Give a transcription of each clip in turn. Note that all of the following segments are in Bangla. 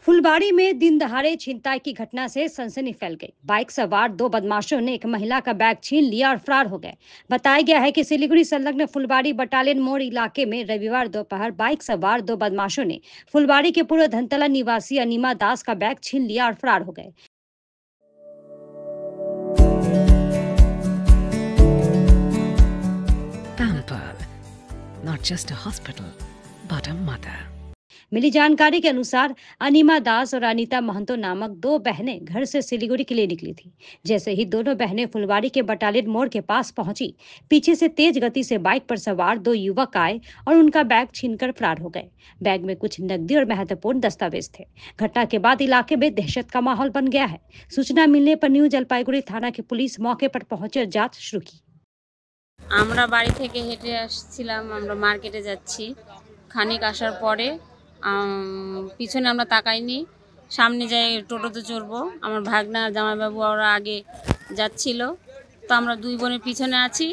फुलबाड़ी में दिन दहाड़े छिनताई की घटना से सनसनी फैल गई। बाइक सवार दो बदमाशों ने एक महिला का बैग छीन लिया और फरार हो गए। बताया गया है कि सिलीगुड़ी संलग्न फुलबाड़ी बटालियन मोड़ इलाके में रविवार दोपहर बाइक सवार दो बदमाशों ने फुलबाड़ी के पूर्व धनतला निवासी अनिमा दास का बैग छीन लिया और फरार हो गए। Pampered, not just a hospital, but a mother. मिली जानकारी के अनुसार अनिमा दास और अनीता महंतो नामक दो बहनें घर से सिलीगुड़ी के लिए निकली थी। जैसे ही दोनों बहनें फुलबाड़ी के बटालियन मोड़ के पास पहुंची, पीछे से तेज गति से बाइक पर सवार दो युवक आए और उनका बैग छीनकर फरार हो गए। बैग में कुछ नकदी और महत्वपूर्ण दस्तावेज थे। घटना के बाद इलाके में दहशत का माहौल बन गया है। सूचना मिलने पर न्यू जलपाईगुड़ी थाना की पुलिस मौके पर पहुंची और जांच शुरू की। আমরা বাড়ি থেকে হেঁটে আসছিলাম, আমরা মার্কেটে যাচ্ছি। খানিক আসার পরে পিছনে আমরা তাকাইনি, সামনে যাই টোটোতে চড়বো। আমার ভাগনা আর জামাইবাবু ওরা আগে যাচ্ছিল, তো আমরা দুই বোনের পিছনে আছি।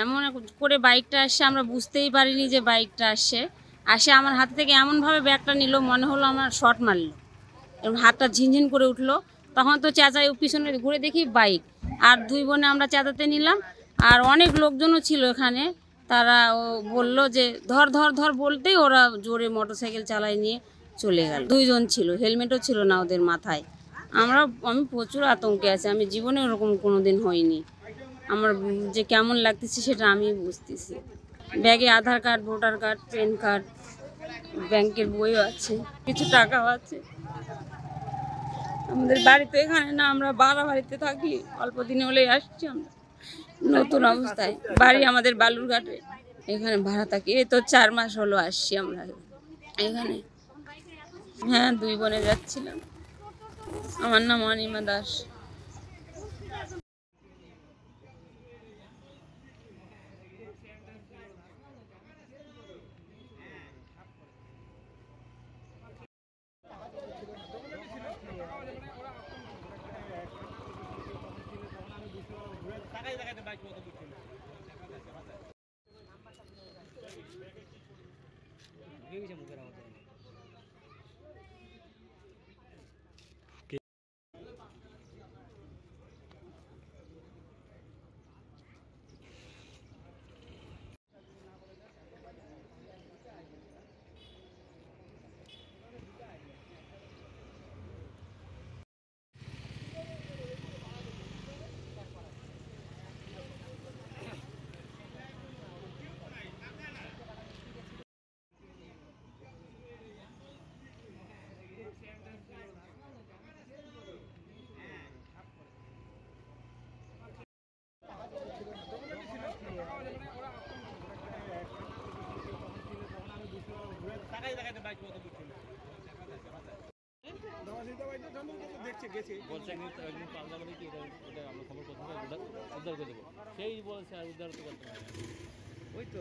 এমন করে বাইকটা আসছে, আমরা বুঝতেই পারিনি যে বাইকটা আসে আমার হাত থেকে এমনভাবে ব্যাগটা নিল, মনে হলো আমার শর্ট মারলো এবং হাতটা ঝিনঝিন করে উঠলো। তখন তো চেঁচাই, পিছনে ঘুরে দেখি বাইক, আর দুই বোনে আমরা চেঁচাতে নিলাম। আর অনেক লোকজনও ছিল এখানে, তারা বললো যে ধর ধর ধর বলতেই ওরা জোরে মোটরসাইকেল চালায় নিয়ে চলে গেল। দুইজন ছিল, হেলমেটও ছিল না ওদের মাথায়। আমি প্রচুর আতঙ্কে আছি, আমি জীবনে ওরকম কোনো দিন হয়নি। আমার যে কেমন লাগতেছে সেটা আমি বুঝতেছি। ব্যাগে Aadhaar card, voter card, PAN card, ব্যাংকের বইও আছে, কিছু টাকাও আছে। আমাদের বাড়িতে এখানে না, আমরা বাড়িতে থাকি, অল্প দিনে হলেই আসছি। আমরা নতুন অবস্থায়, বাড়ি আমাদের বালুরঘাটে, এখানে ভাড়া থাকি। এই তো 4 মাস হলো আসছি আমরা এখানে। হ্যাঁ, দুই বোনে যাচ্ছিলাম। আমার নাম অনিমা দাস। বলছে একদিন পাল্লা বলে কি এটা আমরা খবর করতে উদ্ধার করে দেবো, সেই বলছে আর উদ্ধার তো করতে পারবে। ওই তো